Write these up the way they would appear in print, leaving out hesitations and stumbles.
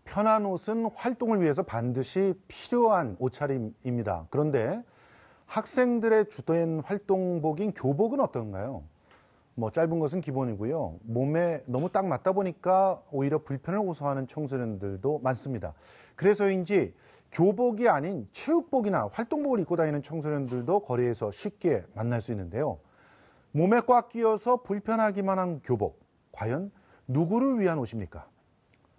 편한 옷은 활동을 위해서 반드시 필요한 옷차림입니다. 그런데 학생들의 주된 활동복인 교복은 어떤가요? 뭐 짧은 것은 기본이고요. 몸에 너무 딱 맞다 보니까 오히려 불편을 호소하는 청소년들도 많습니다. 그래서인지 교복이 아닌 체육복이나 활동복을 입고 다니는 청소년들도 거리에서 쉽게 만날 수 있는데요. 몸에 꽉 끼어서 불편하기만 한 교복, 과연 누구를 위한 옷입니까?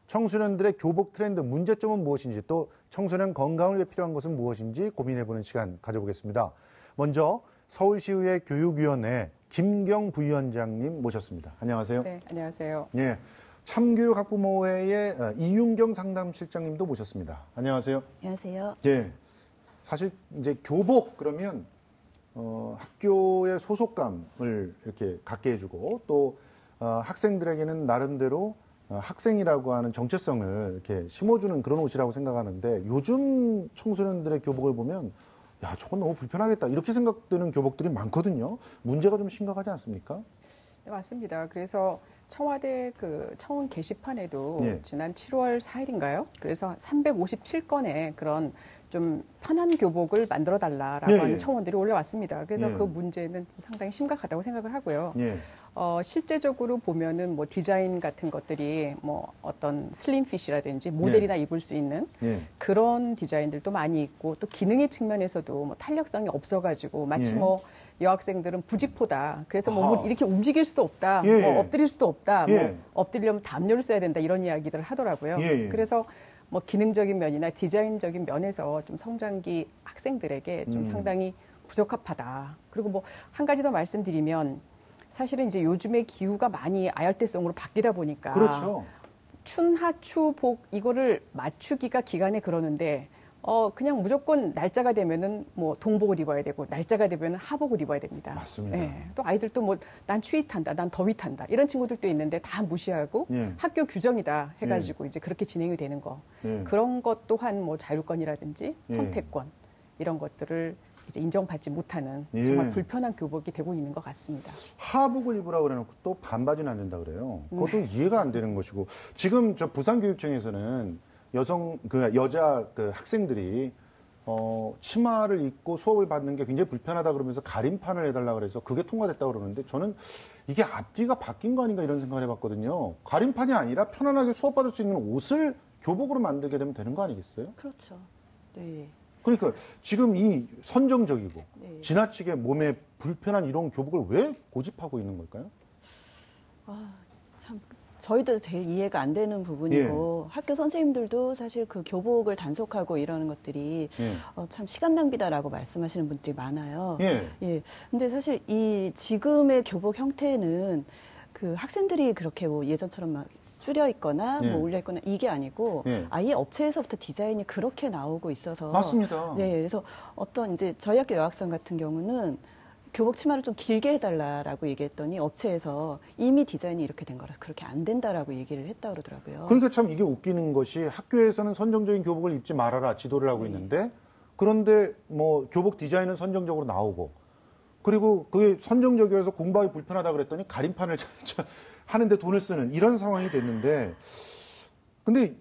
청소년들의 교복 트렌드 문제점은 무엇인지, 또 청소년 건강을 위해 필요한 것은 무엇인지 고민해보는 시간 가져보겠습니다. 먼저 서울시의회 교육위원회 김경 부위원장님 모셨습니다. 안녕하세요. 네, 안녕하세요. 예, 참교육 학부모회의 이윤경 상담실장님도 모셨습니다. 안녕하세요. 안녕하세요. 예, 사실 이제 교복 그러면 학교의 소속감을 이렇게 갖게 해주고 또 학생들에게는 나름대로 학생이라고 하는 정체성을 이렇게 심어주는 그런 옷이라고 생각하는데, 요즘 청소년들의 교복을 보면 야, 저건 너무 불편하겠다 이렇게 생각되는 교복들이 많거든요. 문제가 좀 심각하지 않습니까? 네, 맞습니다. 그래서 청와대 그 청원 게시판에도 예. 지난 7월 4일인가요? 그래서 357건의 그런 좀 편한 교복을 만들어 달라라고 하는 청원들이 올라왔습니다. 그래서 그 문제는 상당히 심각하다고 생각을 하고요. 예. 실제적으로 보면은 뭐 디자인 같은 것들이 뭐 어떤 슬림핏이라든지 모델이나 입을 수 있는 그런 디자인들도 많이 있고, 또 기능의 측면에서도 뭐 탄력성이 없어가지고 마치 뭐 여학생들은 부직포다. 그래서 몸을 이렇게 움직일 수도 없다. 뭐 엎드릴 수도 없다. 뭐 엎드리려면 담요를 써야 된다. 이런 이야기들을 하더라고요. 그래서 뭐 기능적인 면이나 디자인적인 면에서 좀 성장기 학생들에게 좀 상당히 부적합하다. 그리고 뭐 한 가지 더 말씀드리면, 사실은 이제 요즘에 기후가 많이 아열대성으로 바뀌다 보니까 그렇죠. 춘하추 복 이거를 맞추기가 기간에 그러는데 그냥 무조건 날짜가 되면은 뭐 동복을 입어야 되고, 날짜가 되면은 하복을 입어야 됩니다. 맞습니다. 네. 또 아이들도 뭐 난 추위 탄다, 난 더위 탄다 이런 친구들도 있는데 다 무시하고 학교 규정이다 해가지고 이제 그렇게 진행이 되는 거. 그런 것 또한 뭐 자율권이라든지 선택권 이런 것들을 이제 인정받지 못하는 정말 불편한 교복이 되고 있는 것 같습니다. 하복을 입으라고 그래놓고 또 반바지는 안 된다 그래요. 그것도 이해가 안 되는 것이고, 지금 저 부산교육청에서는 여자 학생들이 치마를 입고 수업을 받는 게 굉장히 불편하다 그러면서 가림판을 해달라 그래서 그게 통과됐다고 그러는데, 저는 이게 앞뒤가 바뀐 거 아닌가 이런 생각을 해봤거든요. 가림판이 아니라 편안하게 수업 받을 수 있는 옷을 교복으로 만들게 되면 거 아니겠어요? 그렇죠. 네. 그러니까 지금 이 선정적이고 지나치게 몸에 불편한 이런 교복을 왜 고집하고 있는 걸까요? 참 저희도 제일 이해가 안 되는 부분이고 학교 선생님들도 사실 그 교복을 단속하고 이러는 것들이 참 시간 낭비다라고 말씀하시는 분들이 많아요. 근데 사실 이 지금의 교복 형태는 그 학생들이 그렇게 뭐 예전처럼 막 줄여 있거나 뭐 올려 있거나 이게 아니고 아예 업체에서부터 디자인이 그렇게 나오고 있어서 맞습니다. 네, 그래서 어떤 이제 저희 학교 여학생 같은 경우는 교복 치마를 좀 길게 해달라라고 얘기했더니 업체에서 이미 디자인이 이렇게 된 거라서 그렇게 안 된다라고 얘기를 했다 그러더라고요. 그러니까 참 이게 웃기는 것이, 학교에서는 선정적인 교복을 입지 말아라 지도를 하고 있는데, 그런데 뭐 교복 디자인은 선정적으로 나오고, 그리고 그게 선정적이어서 공부하기 불편하다 그랬더니 가림판을 하는데 돈을 쓰는 이런 상황이 됐는데, 근데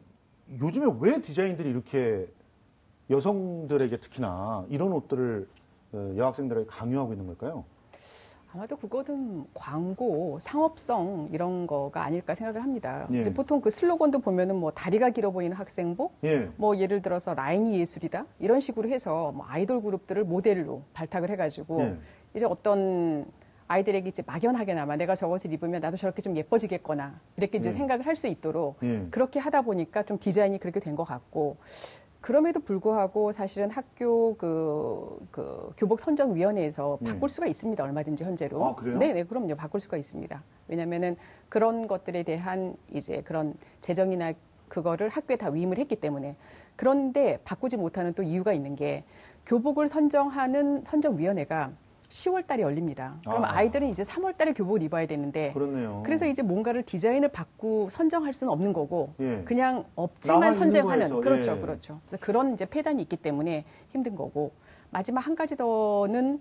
요즘에 왜 디자인들이 이렇게 여성들에게 특히나 이런 옷들을 여학생들에게 강요하고 있는 걸까요? 아마도 그거는 광고, 상업성 이런 거가 아닐까 생각을 합니다. 이제 보통 그 슬로건도 보면은 뭐 다리가 길어 보이는 학생복, 뭐 예를 들어서 라인이 예술이다 이런 식으로 해서 뭐 아이돌 그룹들을 모델로 발탁을 해가지고 이제 어떤 아이들에게 이제 막연하게나마 내가 저것을 입으면 나도 저렇게 좀 예뻐지겠거나 이렇게 이제 생각을 할 수 있도록 그렇게 하다 보니까 좀 디자인이 그렇게 된 것 같고, 그럼에도 불구하고 사실은 학교 그 교복 선정위원회에서 바꿀 수가 있습니다. 얼마든지 현재로. 아, 그래요? 네, 그럼요. 바꿀 수가 있습니다. 왜냐면은 그런 것들에 대한 이제 그런 재정이나 그거를 학교에 다 위임을 했기 때문에. 그런데 바꾸지 못하는 또 이유가 있는 게, 교복을 선정하는 선정위원회가 10월 달에 열립니다. 그럼 아이들은 이제 3월 달에 교복을 입어야 되는데, 그렇네요. 그래서 이제 뭔가를 디자인을 선정할 수는 없는 거고 그냥 업체만 선정하는 그렇죠. 그렇죠. 그래서 그런 이제 폐단이 있기 때문에 힘든 거고, 마지막 한 가지 더는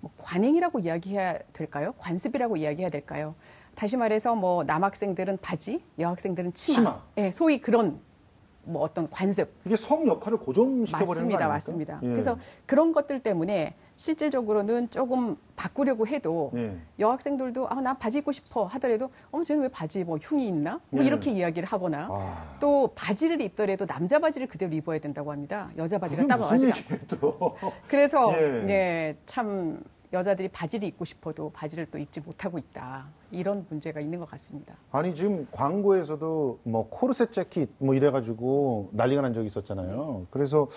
뭐 관행이라고 이야기해야 될까요? 관습이라고 이야기해야 될까요? 다시 말해서 뭐 남학생들은 바지, 여학생들은 치마. 예, 소위 그런 뭐 어떤 관습. 이게 성 역할을 고정시켜버리는 거 아닙니까? 맞습니다. 예. 그래서 그런 것들 때문에 실질적으로는 조금 바꾸려고 해도 예. 여학생들도 나 바지 입고 싶어 하더라도 쟤는 왜 바지 뭐 흉이 있나? 뭐 예. 이렇게 이야기를 하거나 또 바지를 입더라도 남자 바지를 그대로 입어야 된다고 합니다. 여자 바지가 따로 하지 않고. 그래서 참 여자들이 바지를 입고 싶어도 바지를 또 입지 못하고 있다. 이런 문제가 있는 것 같습니다. 아니 지금 광고에서도 뭐 코르셋 재킷 뭐 이래가지고 난리가 난 적이 있었잖아요. 그래서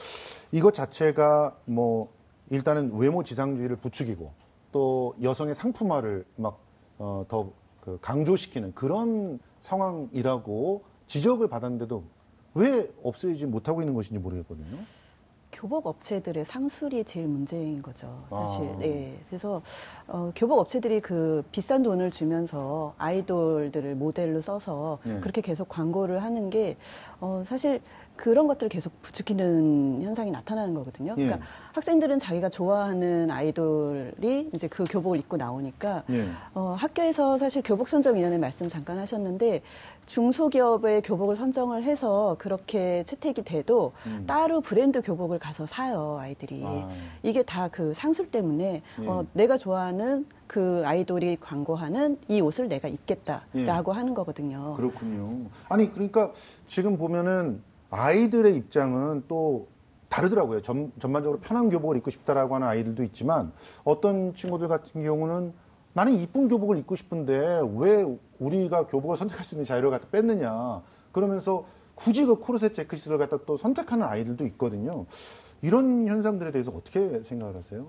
이것 자체가 뭐 일단은 외모 지상주의를 부추기고 또 여성의 상품화를 막 더 강조시키는 그런 상황이라고 지적을 받았는데도 왜 없애지 못하고 있는 것인지 모르겠거든요. 교복 업체들의 상술이 제일 문제인 거죠, 사실. 네. 그래서 교복 업체들이 그 비싼 돈을 주면서 아이돌들을 모델로 써서 그렇게 계속 광고를 하는 게 사실 그런 것들을 계속 부추기는 현상이 나타나는 거거든요. 그러니까 학생들은 자기가 좋아하는 아이돌이 이제 그 교복을 입고 나오니까 학교에서 사실 교복선정위원회 말씀 잠깐 하셨는데 중소기업의 교복을 선정을 해서 그렇게 채택이 돼도 따로 브랜드 교복을 가서 사요, 아이들이. 이게 다 그 상술 때문에 내가 좋아하는 그 아이돌이 광고하는 이 옷을 내가 입겠다라고 하는 거거든요. 그렇군요. 아니 그러니까 지금 보면은 아이들의 입장은 또 다르더라고요. 전반적으로 편한 교복을 입고 싶다라고 하는 아이들도 있지만 어떤 친구들 같은 경우는 나는 이쁜 교복을 입고 싶은데 왜 우리가 교복을 선택할 수 있는 자유를 갖다 뺐느냐. 그러면서 굳이 그 코르셋 재킷을 갖다 또 선택하는 아이들도 있거든요. 이런 현상들에 대해서 어떻게 생각을 하세요?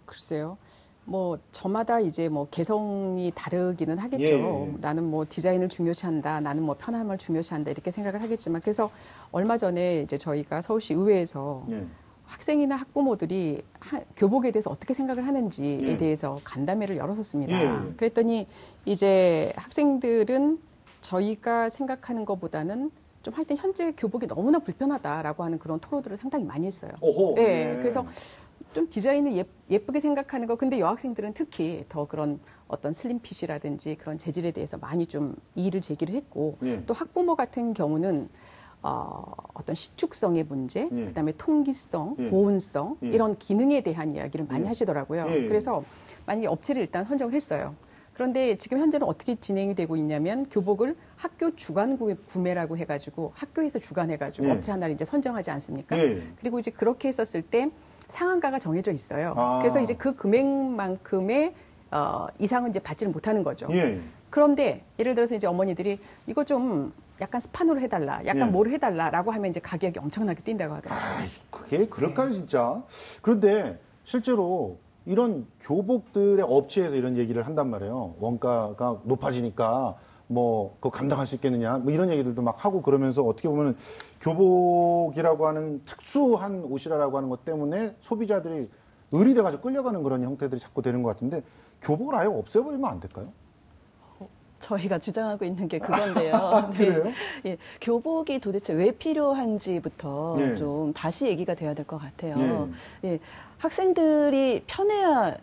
글쎄요. 뭐 저마다 이제 뭐 개성이 다르기는 하겠죠. 나는 뭐 디자인을 중요시한다. 나는 뭐 편함을 중요시한다. 이렇게 생각을 하겠지만 그래서 얼마 전에 이제 저희가 서울시 의회에서 학생이나 학부모들이 교복에 대해서 어떻게 생각을 하는지에 대해서 간담회를 열었었습니다. 그랬더니 이제 학생들은 저희가 생각하는 것보다는 좀 하여튼 현재 교복이 너무나 불편하다라고 하는 그런 토로들을 상당히 많이 했어요. 그래서 좀 디자인을 예쁘게 생각하는 거. 근데 여학생들은 특히 더 그런 어떤 슬림핏이라든지 그런 재질에 대해서 많이 좀 이의를 제기를 했고 또 학부모 같은 경우는 어떤 시축성의 문제, 그다음에 통기성, 보온성 이런 기능에 대한 이야기를 많이 하시더라고요. 그래서 만약에 업체를 일단 선정을 했어요. 그런데 지금 현재는 어떻게 진행이 되고 있냐면 교복을 학교 주간 구매라고 해가지고 학교에서 주간해가지고 업체 하나를 이제 선정하지 않습니까? 그리고 이제 그렇게 했었을 때 상한가가 정해져 있어요. 그래서 이제 그 금액만큼의 이상은 이제 받지를 못하는 거죠. 그런데 예를 들어서 이제 어머니들이 이거 좀 약간 스판으로 해달라, 약간 뭘 해달라라고 하면 이제 가격이 엄청나게 뛴다고 하더라고요. 그게 그럴까요, 진짜? 그런데 실제로 이런 교복들의 업체에서 이런 얘기를 한단 말이에요. 원가가 높아지니까 뭐 그거 감당할 수 있겠느냐 뭐 이런 얘기들도 막 하고 그러면서 어떻게 보면 교복이라고 하는 특수한 옷이라고 하는 것 때문에 소비자들이 의리돼가지고 끌려가는 그런 형태들이 자꾸 되는 것 같은데 교복을 아예 없애버리면 안 될까요? 저희가 주장하고 있는 게 그건데요. 그래요? 교복이 도대체 왜 필요한지부터 좀 다시 얘기가 돼야 될 것 같아요. 학생들이 편해야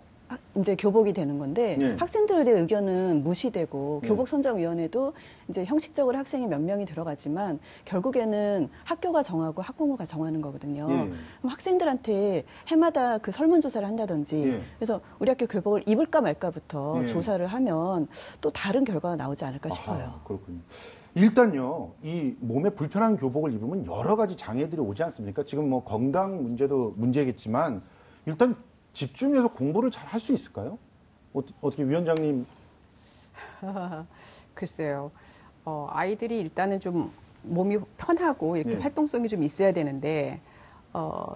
이제 교복이 되는 건데 학생들의 의견은 무시되고 교복선정위원회도 이제 형식적으로 학생이 몇 명이 들어가지만 결국에는 학교가 정하고 학부모가 정하는 거거든요. 그럼 학생들한테 해마다 그 설문조사를 한다든지 그래서 우리 학교 교복을 입을까 말까부터 조사를 하면 또 다른 결과가 나오지 않을까 싶어요. 그렇군요. 일단요, 이 몸에 불편한 교복을 입으면 여러 가지 장애들이 오지 않습니까? 지금 뭐 건강 문제도 문제겠지만 일단 집중해서 공부를 잘 할 수 있을까요? 어떻게 위원장님? 글쎄요. 아이들이 일단은 좀 몸이 편하고 이렇게 활동성이 좀 있어야 되는데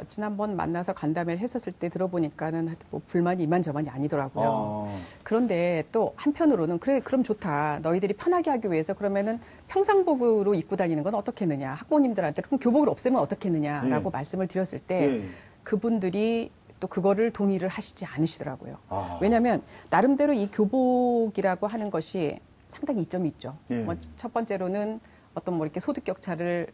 지난번 만나서 간담회를 했었을 때 들어보니까는 뭐 불만이 이만저만이 아니더라고요. 그런데 또 한편으로는 그래 그럼 좋다. 너희들이 편하게 하기 위해서 그러면은 평상복으로 입고 다니는 건 어떻겠느냐. 학부모님들한테 그럼 교복을 없애면 어떻겠느냐라고 말씀을 드렸을 때 그분들이 또 그거를 동의를 하시지 않으시더라고요. 왜냐하면 나름대로 이 교복이라고 하는 것이 상당히 이점이 있죠. 뭐 첫 번째로는 어떤 뭐 이렇게 소득 격차를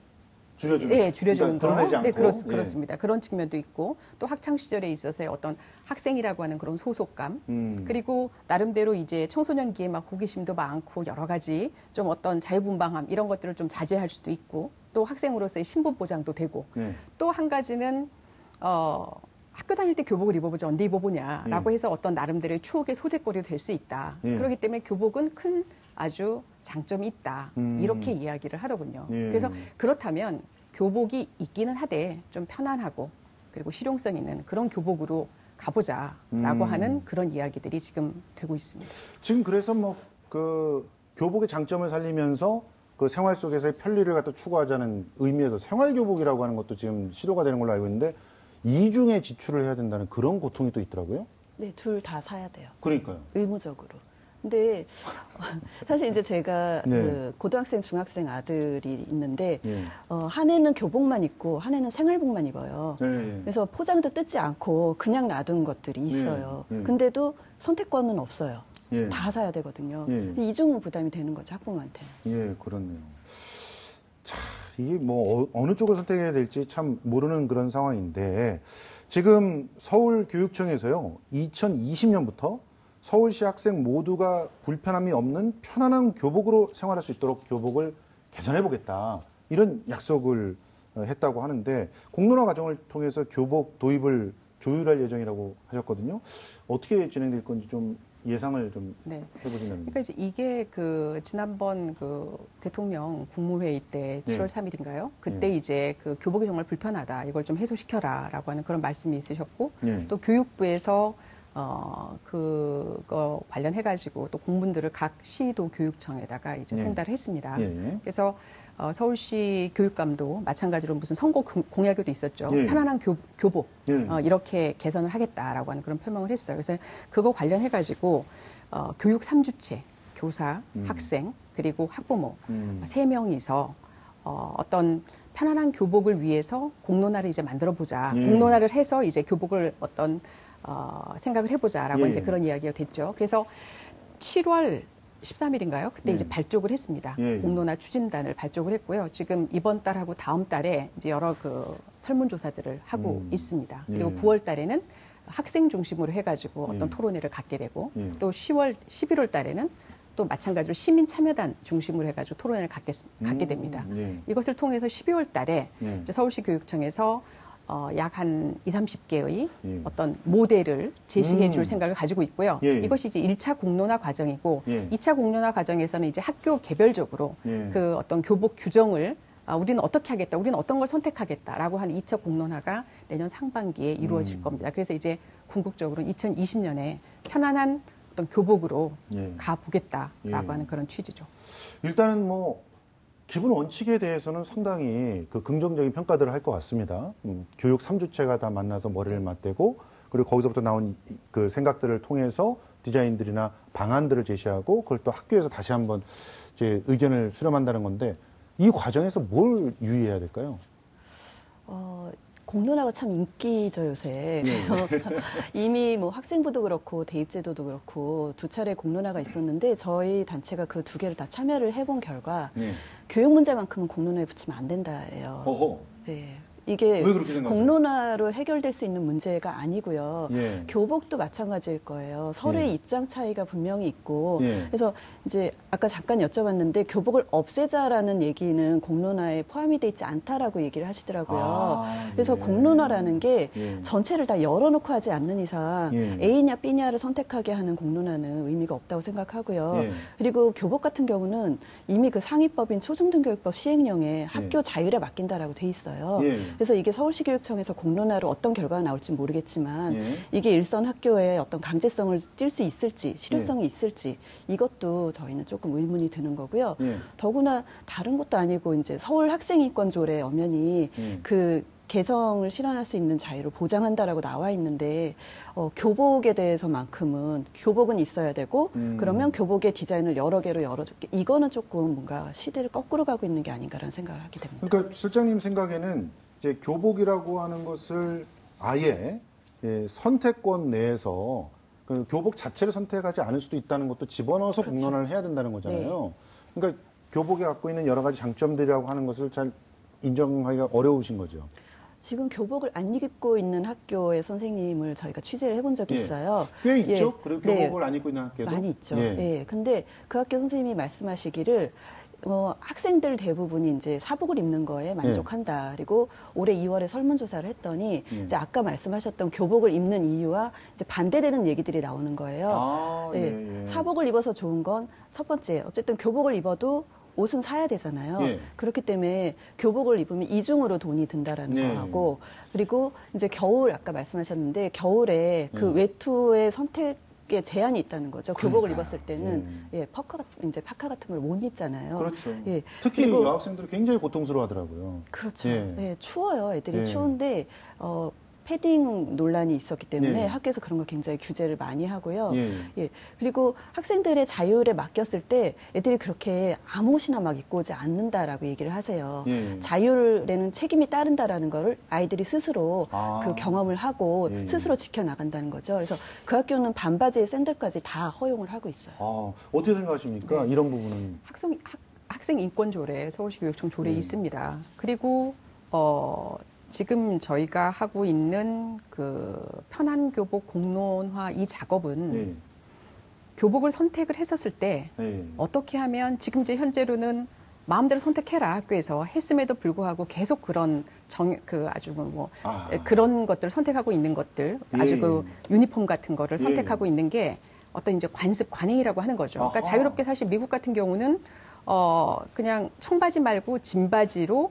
줄여주는. 네, 줄여주는 그러니까 거. 네, 않고. 그렇습니다. 그런 측면도 있고 또 학창 시절에 있어서의 어떤 학생이라고 하는 그런 소속감. 그리고 나름대로 이제 청소년기에 막 호기심도 많고 여러 가지 좀 어떤 자유분방함 이런 것들을 좀 자제할 수도 있고 또 학생으로서의 신분 보장도 되고 또 한 가지는 학교 다닐 때 교복을 입어보지 언제 입어보냐라고 해서 어떤 나름대로의 추억의 소재거리도 될 수 있다. 그렇기 때문에 교복은 큰 아주 장점이 있다. 이렇게 이야기를 하더군요. 그래서 그렇다면 교복이 있기는 하되 좀 편안하고 그리고 실용성 있는 그런 교복으로 가보자라고 하는 그런 이야기들이 지금 되고 있습니다. 지금 그래서 뭐 그 교복의 장점을 살리면서 그 생활 속에서의 편리를 갖다 추구하자는 의미에서 생활교복이라고 하는 것도 지금 시도가 되는 걸로 알고 있는데 이중에 지출을 해야 된다는 그런 고통이 또 있더라고요. 네, 둘 다 사야 돼요. 그러니까요. 의무적으로. 근데 사실 이제 제가 그 고등학생, 중학생 아들이 있는데 한 해는 교복만 입고 한 해는 생활복만 입어요. 그래서 포장도 뜯지 않고 그냥 놔둔 것들이 있어요. 근데도 선택권은 없어요. 다 사야 되거든요. 이중 부담이 되는 거죠, 학부모한테. 예, 그렇네요. 자, 이게 뭐 어느 쪽을 선택해야 될지 참 모르는 그런 상황인데 지금 서울교육청에서요 2020년부터 서울시 학생 모두가 불편함이 없는 편안한 교복으로 생활할 수 있도록 교복을 개선해 보겠다 이런 약속을 했다고 하는데 공론화 과정을 통해서 교복 도입을 조율할 예정이라고 하셨거든요. 어떻게 진행될 건지 좀 예상을 좀 해보신다면. 그러니까 이제 이게 그 지난번 그 대통령 국무회의 때 7월 3일인가요? 그때 이제 그 교복이 정말 불편하다. 이걸 좀 해소시켜라라고 하는 그런 말씀이 있으셨고 또 교육부에서 그거 관련해가지고 또 공문들을 각 시도 교육청에다가 이제 송달을 했습니다. 그래서 서울시 교육감도 마찬가지로 무슨 선거 공약에도 있었죠. 편안한 교복 이렇게 개선을 하겠다라고 하는 그런 표명을 했어요. 그래서 그거 관련해가지고 교육 3주체, 교사, 학생 그리고 학부모 3명이서 어떤 편안한 교복을 위해서 공론화를 이제 만들어보자. 공론화를 해서 이제 교복을 어떤 생각을 해보자라고 이제 그런 이야기가 됐죠. 그래서 7월 13일인가요? 그때 이제 발족을 했습니다. 공론화 추진단을 발족을 했고요. 지금 이번 달하고 다음 달에 이제 여러 그 설문조사들을 하고 있습니다. 그리고 9월 달에는 학생 중심으로 해가지고 어떤 토론회를 갖게 되고 또 10월, 11월 달에는 또 마찬가지로 시민 참여단 중심으로 해가지고 토론회를 갖게 됩니다. 이것을 통해서 12월 달에 이제 서울시 교육청에서 약 한 20-30개의 어떤 모델을 제시해 줄 생각을 가지고 있고요. 이것이 이제 1차 공론화 과정이고 2차 공론화 과정에서는 이제 학교 개별적으로 그 어떤 교복 규정을 우리는 어떻게 하겠다, 우리는 어떤 걸 선택하겠다라고 하는 2차 공론화가 내년 상반기에 이루어질 겁니다. 그래서 이제 궁극적으로는 2020년에 편안한 어떤 교복으로 가보겠다라고 하는 그런 취지죠. 일단은 뭐 기본 원칙에 대해서는 상당히 그 긍정적인 평가들을 할 것 같습니다. 교육 3주체가 다 만나서 머리를 맞대고 그리고 거기서부터 나온 그 생각들을 통해서 디자인들이나 방안들을 제시하고 그걸 또 학교에서 다시 한번 이제 의견을 수렴한다는 건데 이 과정에서 뭘 유의해야 될까요? 공론화가 참 인기죠, 요새. 그래서 이미 뭐 학생부도 그렇고 대입제도도 그렇고 2차례 공론화가 있었는데 저희 단체가 그 2개를 다 참여를 해본 결과 교육 문제만큼은 공론화에 붙이면 안 된다예요. 어허. 네. 이게 왜 그렇게 생각하세요? 공론화로 해결될 수 있는 문제가 아니고요. 교복도 마찬가지일 거예요. 서로의 입장 차이가 분명히 있고 그래서 이제 아까 잠깐 여쭤봤는데 교복을 없애자라는 얘기는 공론화에 포함이 돼 있지 않다라고 얘기를 하시더라고요. 그래서 공론화라는 게 전체를 다 열어놓고 하지 않는 이상 A냐 B냐를 선택하게 하는 공론화는 의미가 없다고 생각하고요. 그리고 교복 같은 경우는 이미 그 상위법인 초중등교육법 시행령에 학교 자율에 맡긴다라고 돼 있어요. 그래서 이게 서울시 교육청에서 공론화로 어떤 결과가 나올지 모르겠지만 이게 일선 학교에 어떤 강제성을 띌 수 있을지 실효성이 있을지 이것도 저희는 조금 의문이 드는 거고요. 더구나 다른 것도 아니고 이제 서울 학생인권조례 엄연히 그 개성을 실현할 수 있는 자유를 보장한다라고 나와 있는데 교복에 대해서만큼은 교복은 있어야 되고 그러면 교복의 디자인을 여러 개로 열어줄게. 이거는 조금 뭔가 시대를 거꾸로 가고 있는 게 아닌가라는 생각을 하게 됩니다. 그러니까 실장님 생각에는 이제 교복이라고 하는 것을 아예 선택권 내에서 그 교복 자체를 선택하지 않을 수도 있다는 것도 집어넣어서 그렇죠. 공론화를 해야 된다는 거잖아요. 그러니까 교복이 갖고 있는 여러 가지 장점들이라고 하는 것을 잘 인정하기가 어려우신 거죠? 지금 교복을 안 입고 있는 학교의 선생님을 저희가 취재를 해본 적이 있어요. 꽤 있죠. 그리고 교복을 안 입고 있는 학교도 많이 있죠. 근데 그 학교 선생님이 말씀하시기를 학생들 대부분이 이제 사복을 입는 거에 만족한다. 그리고 올해 2월에 설문조사를 했더니 이제 아까 말씀하셨던 교복을 입는 이유와 이제 반대되는 얘기들이 나오는 거예요. 사복을 입어서 좋은 건 첫 번째, 어쨌든 교복을 입어도 옷은 사야 되잖아요. 그렇기 때문에 교복을 입으면 이중으로 돈이 든다라는 거하고, 그리고 이제 겨울 아까 말씀하셨는데 겨울에 그 외투의 선택에 제한이 있다는 거죠. 교복을 입었을 때는 파카 같은 걸 못 입잖아요. 그렇죠. 특히 여학생들이 굉장히 고통스러워하더라고요. 그렇죠. 추워요. 애들이 추운데 패딩 논란이 있었기 때문에 학교에서 그런 걸 굉장히 규제를 많이 하고요. 그리고 학생들의 자율에 맡겼을 때 애들이 그렇게 아무 옷이나 막 입고 오지 않는다라고 얘기를 하세요. 자율에는 책임이 따른다라는 거를 아이들이 스스로 그 경험을 하고 스스로 지켜나간다는 거죠. 그래서 그 학교는 반바지에 샌들까지 다 허용을 하고 있어요. 어떻게 생각하십니까? 이런 부분은. 학생 인권 조례, 서울시 교육청 조례에 있습니다. 그리고 지금 저희가 하고 있는 그 편한 교복 공론화 이 작업은 교복을 선택을 했었을 때 어떻게 하면 지금 이제 현재로는 마음대로 선택해라 학교에서 했음에도 불구하고 계속 그런 그런 것들을 선택하고 있는 것들 아주 그 유니폼 같은 거를 선택하고 있는 게 어떤 이제 관행이라고 하는 거죠. 그러니까 자유롭게 사실 미국 같은 경우는 그냥 청바지 말고 진바지로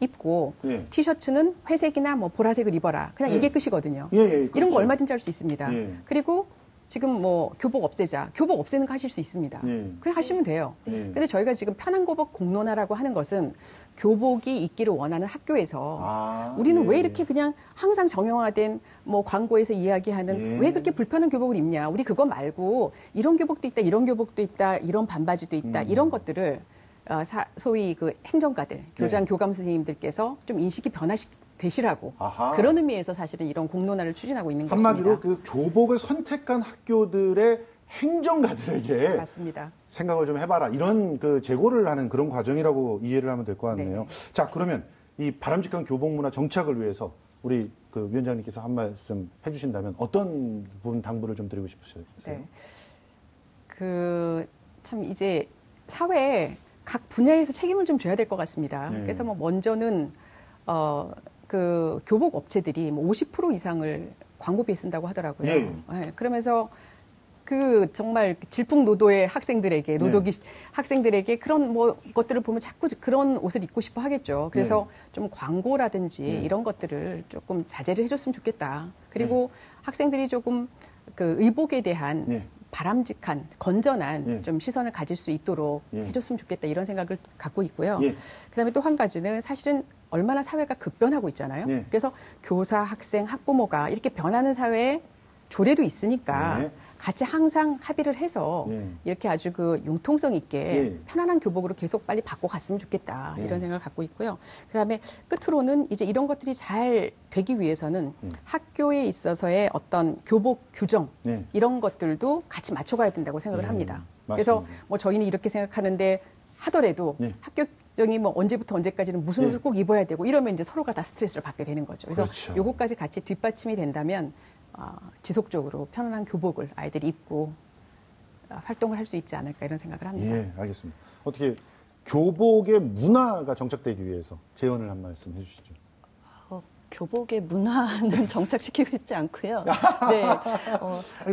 입고 티셔츠는 회색이나 뭐 보라색을 입어라. 그냥 이게 끝이거든요. 그렇죠. 이런 거 얼마든지 할 수 있습니다. 그리고 지금 뭐 교복 없애자. 교복 없애는 거 하실 수 있습니다. 그냥 하시면 돼요. 근데 저희가 지금 편한 교복 공론화라고 하는 것은 교복이 있기를 원하는 학교에서 우리는 왜 이렇게 그냥 항상 정형화된 뭐 광고에서 이야기하는 왜 그렇게 불편한 교복을 입냐. 우리 그거 말고 이런 교복도 있다. 이런 교복도 있다. 이런 반바지도 있다. 이런 것들을 소위 그 행정가들, 교장, 교감 선생님들께서 좀 인식이 변화되시라고 그런 의미에서 사실은 이런 공론화를 추진하고 있는 것입니다. 한마디로 그 교복을 선택한 학교들의 행정가들에게 맞습니다. 생각을 좀 해봐라. 이런 그 제고를 하는 그런 과정이라고 이해를 하면 될 것 같네요. 자, 그러면 이 바람직한 교복 문화 정착을 위해서 우리 그 위원장님께서 한 말씀 해주신다면 어떤 부분 당부를 좀 드리고 싶으세요? 참 이제 사회에 각 분야에서 책임을 좀 져야 될 것 같습니다. 그래서 뭐 먼저는 그 교복 업체들이 뭐 50% 이상을 광고비에 쓴다고 하더라고요. 그러면서 그 정말 질풍노도의 학생들에게 학생들에게 그런 뭐 것들을 보면 자꾸 그런 옷을 입고 싶어 하겠죠. 그래서 좀 광고라든지 이런 것들을 조금 자제를 해줬으면 좋겠다. 그리고 학생들이 조금 그 의복에 대한 바람직한, 건전한 좀 시선을 가질 수 있도록 해줬으면 좋겠다 이런 생각을 갖고 있고요. 그다음에 또 한 가지는 사실은 얼마나 사회가 급변하고 있잖아요. 그래서 교사, 학생, 학부모가 이렇게 변하는 사회에 조례도 있으니까 같이 항상 합의를 해서 이렇게 아주 그 융통성 있게 편안한 교복으로 계속 빨리 바꿔갔으면 좋겠다 이런 생각을 갖고 있고요. 그다음에 끝으로는 이제 이런 것들이 잘 되기 위해서는 학교에 있어서의 어떤 교복 규정 이런 것들도 같이 맞춰가야 된다고 생각을 합니다. 그래서 뭐 저희는 이렇게 생각하는데 하더라도 학교 규정이 뭐 언제부터 언제까지는 무슨 옷을 꼭 입어야 되고 이러면 이제 서로가 다 스트레스를 받게 되는 거죠. 그래서 요것까지 같이 뒷받침이 된다면 지속적으로 편안한 교복을 아이들이 입고 활동을 할 수 있지 않을까 이런 생각을 합니다. 알겠습니다. 어떻게 교복의 문화가 정착되기 위해서 제언을 한 말씀 해주시죠. 교복의 문화는 정착시키고 싶지 않고요.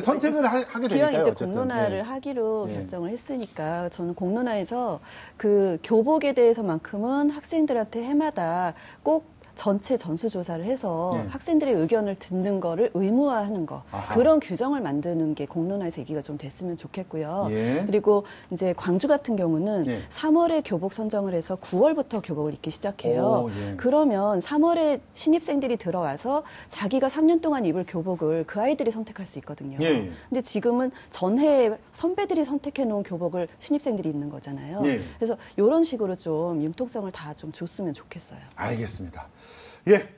선택을 하게 되니까요. 기왕 이제 공론화를 하기로 결정을 했으니까 저는 공론화에서 그 교복에 대해서만큼은 학생들한테 해마다 꼭 전체 전수조사를 해서 학생들의 의견을 듣는 거를 의무화하는 거 그런 규정을 만드는 게 공론화에서 얘기가 좀 됐으면 좋겠고요. 그리고 이제 광주 같은 경우는 3월에 교복 선정을 해서 9월부터 교복을 입기 시작해요. 그러면 3월에 신입생들이 들어와서 자기가 3년 동안 입을 교복을 그 아이들이 선택할 수 있거든요. 근데 지금은 전해에 선배들이 선택해 놓은 교복을 신입생들이 입는 거잖아요. 그래서 이런 식으로 좀 융통성을 다 좀 줬으면 좋겠어요. 알겠습니다.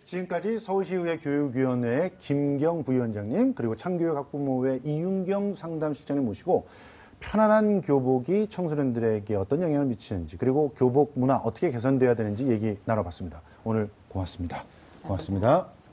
지금까지 서울시의회 교육위원회 김경 부위원장님 그리고 창교육 학부모회 이윤경 상담실장님 모시고 편안한 교복이 청소년들에게 어떤 영향을 미치는지, 그리고 교복 문화 어떻게 개선돼야 되는지 얘기 나눠봤습니다. 오늘 고맙습니다. 고맙습니다.